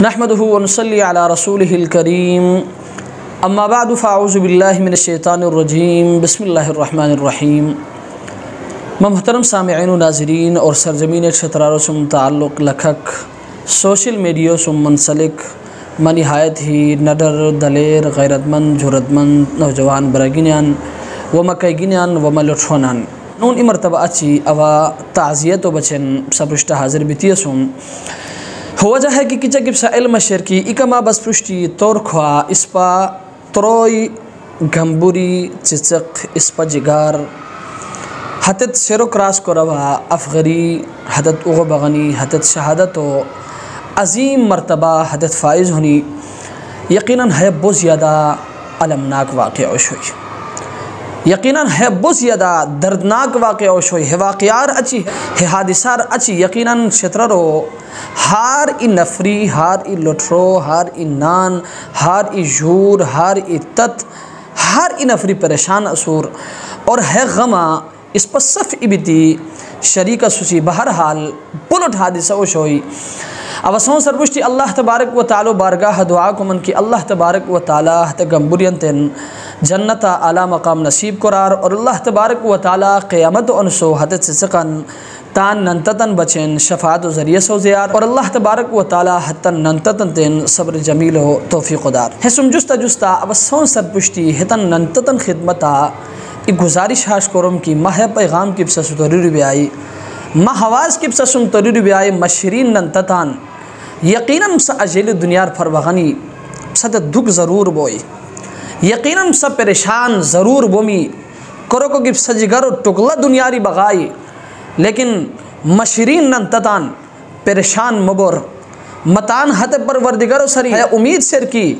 نحمده ونصلي على رسوله الكريم اما بعد فاعوذ بالله من الشیطان الرجیم بسم اللہ الرحمن الرحیم۔ محترم سامعین و ناظرین اور سرزمین شترارو سے متعلق لکھک سوشل میڈیا سے منسلک نہایت ہی نڈر دلیر غیرت مند جرت مند نوجوان برگینیان و مکیگینیان و ملٹھونان نون مرتبہ اچھی اوا تعزیت و بچن سپرشتہ حاضر بیتیسم ہو وجہ ہے کہ کچھ گبسا علم شرکی اکما بس پرشتی تورخوا اسپا تروئی گھمبوری چچق اسپا جگار حتت سیرو کراس کو روا افغری حتت اغو بغنی حتت شہادت و عظیم مرتبہ حتت فائز ہونی یقیناً ہے بہت زیادہ علمناک واقعہ اوشوئی، یقیناً ہے بہت زیادہ دردناک واقعہ اوشوئی ہے، واقعار اچھی ہے، حادثار اچھی یقیناً شترارو ہار ای نفری ہار ای لٹرو ہار ای نان ہار ای جھور ہار ای تت ہار ای نفری پریشان اسور اور ہے غمہ اس پر صف ابتی شریک سوسی بہرحال بلٹ حادثہ اوشوئی اوسون سرپشتی اللہ تبارک و تعالی بارگاہ دعا کو من کی اللہ تبارک و تعالی تگمبریان تن جنت اعلی مقام نصیب قرار اور اللہ تبارک و تعالی قیامت انسو حدث سقن تان ننتتن بچن شفاعت و ذریعہ سو زیار اور اللہ تبارک و تعالی حتن ننتتن تن صبر جمیل و توفیق دار حسم جستا جستا اوسون سرپشتی حتن ننتتن خدمتا ایک گزارش ہاش کرم کی ماہ پیغام کی بسا ستوری بیائی ماہ حواز کی بسا سمتوری بیائی مشرین ننتتان یقیناً سا اجیل دنیار فروغنی سا دکھ ضرور بوئی یقیناً سا پریشان ضرور بومی کرو کو گب سجگر و ٹکلا دنیاری بغائی لیکن مشرین ننتتان پریشان مبور متان حت پروردگار و سری ہے امید سر کی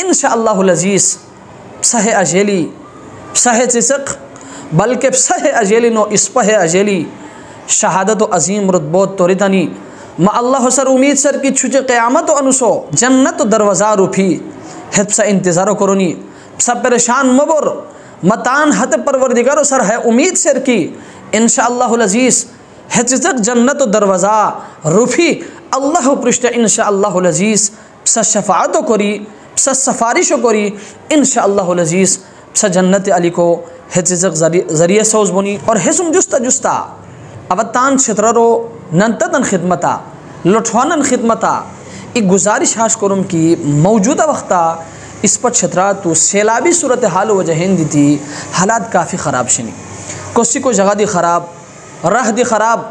انشاءاللہ العزیز سہ اجیلی سہ چسق بلکہ سہ اجیلی نو اسپہ اجیلی شہادت و عظیم رتبوت توریتنی ما اللہ سر امید سر کی چھوچے قیامت و انسو جنت و دروازہ روپھی ہت سا انتظار کرونی سا پریشان مبر متان حت پروردگار سر ہے امید سر کی انشاءاللہ العزیز ہت جنت و دروازہ روپھی اللہ پرشت انشاءاللہ العزیز سا شفاعت و کری سا سفارش و کری انشاءاللہ العزیز سا جنت علی کو ہت ذریعہ سوز بنی اور حسم جستا جستا اوتان شترارو ننتتن خدمتا لٹھوانن خدمتا ایک گزارش ہاش کرم کی موجودہ وقتا اس پر چھترا تو سیلابی صورتحال وجہین دیتی حالات کافی خراب شنی کسی کو جگہ دی خراب راہ دی خراب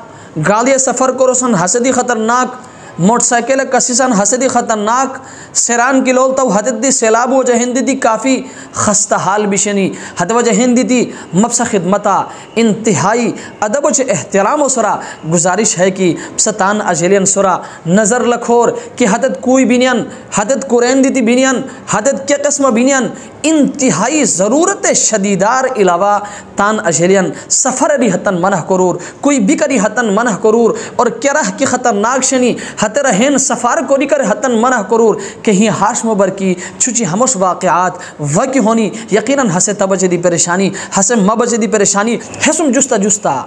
گاڑی سفر کو رسن حسدی خطرناک موٹر سائیکل کسیسان حسدی خطرناک سیران کی لول تو حدد دی سیلاب وجہ ہندی دی کافی خستہ حال بشنی حد وجہ ہندی دی مبسا خدمتا انتہائی ادب و احترام و سرا گزارش ہے کہ ستان اجلین سرا نظر لکھور کہ حدد کوئی بینیان حدد قرین دیتی بینیان حدد کیا قسم بینیان انتہائی ضرورت شدیدار علاوہ تان اجلین سفر ری حتن منح کرور کوئی بکری حتن منح کرور اور کرہ کی خطرناک شنی حتر ہین سفار کو نکر حتن منح کرور کہیں ہاش مبر کی چھوچی ہموش واقعات وکی ہونی یقیناً ہسے تبجہ دی پریشانی ہسے مبجہ دی پریشانی حسم جستا جستا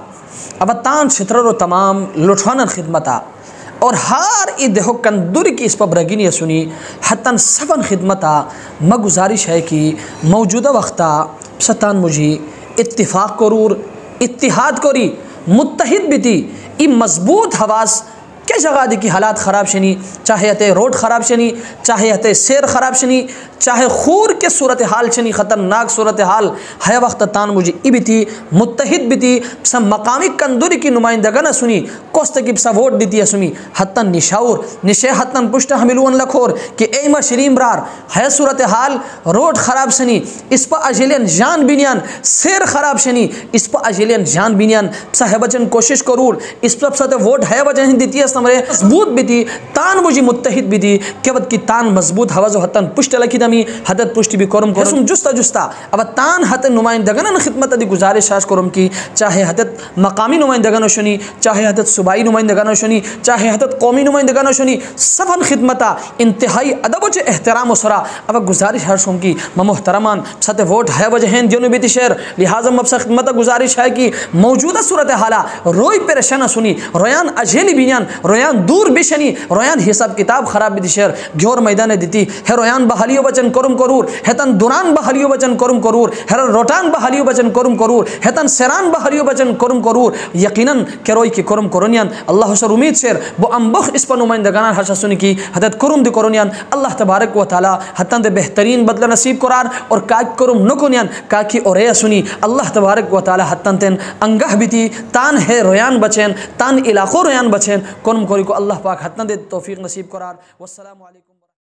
اب تان شترر و تمام لٹھوانن خدمتا اور ہار ای دہو کندوری کی اس پر برگینی سنی حتن سفن خدمتا مگزارش ہے کہ موجودہ وقتا ستان مجھے اتفاق کرور اتحاد کری متحد بیتی ای مضبوط حواس کیا جگہ دی کی حالات خراب شنی چاہے ہتے روڈ خراب شنی چاہے ہتے سیر خراب شنی چاہے خور کے صورتحال شنی خطرناک صورتحال ہے وقت تان مجھے ای بیتی متحد بیتی سا مقامی کندوری کی نمائندگا نہ سنی کوست کی سا ووٹ دیتی ہے سنی حتن نشاور نشے حتن پشتہ حملون لکھور کہ ایمہ شریم برار ہے صورتحال روڈ خراب شنی اس پا اجیلین جان بینیان سیر خراب شنی اس پا اجیلین جان بینیان سا ہے بچن کوشش کرور اس پا سا ووٹ ہے وجہ دیتی ہے مضبوط بھی تھی تان مجھے متحد بھی تھی کہ وقت کی تان مضبوط حوض و حتن پشت لکی می حدت پشتی بھی کرم کرم جستا جستا اب تان حت نمائندگان خدمت دی گزارش آش کرم کی چاہے حدت مقامی نمائندگان شنی چاہے حدت صوبائی نمائندگان شنی چاہے حدت قومی نمائندگان شنی سبن خدمتا انتہائی ادب و احترام و سرا اب گزارش ہر شم کی محترمان سطح ووٹ ہے وجہ ہیں جنوبی شہر لہٰذا مبسا خدمت گزارش ہے کہ موجودہ صورت حالہ روئی پریشانہ سنی رویان اجھیلی بینیان رویان دور بشنی رویان حساب کتاب خراب بھی شہر گھور میدان دیتی ہے رویان بحالیو بچن کرم کرور ہے تن دوران بحالیو بچن کرم کرور ہے روٹان بحالیو بچن کرم کرور ہے تن سران بحالیو بچن کرم کرور یقیناً کروئی کی کرم کرونیان اللہ سر امید شیر بو امبخ اس پر نمائندگان ہرشا سنی کی حدت کرم دی کرونیان اللہ تبارک و تعالی حتن دے بہترین بدل نصیب قرار اور کاک کرم نکنیان کاکی اور سنی اللہ تبارک و تعالی حتن تن انگہ بیتی تان ہے رویان بچین تان علاقوں رویان بچین کرم کوری کو اللہ پاک حتن دے توفیق نصیب قرار والسلام علیکم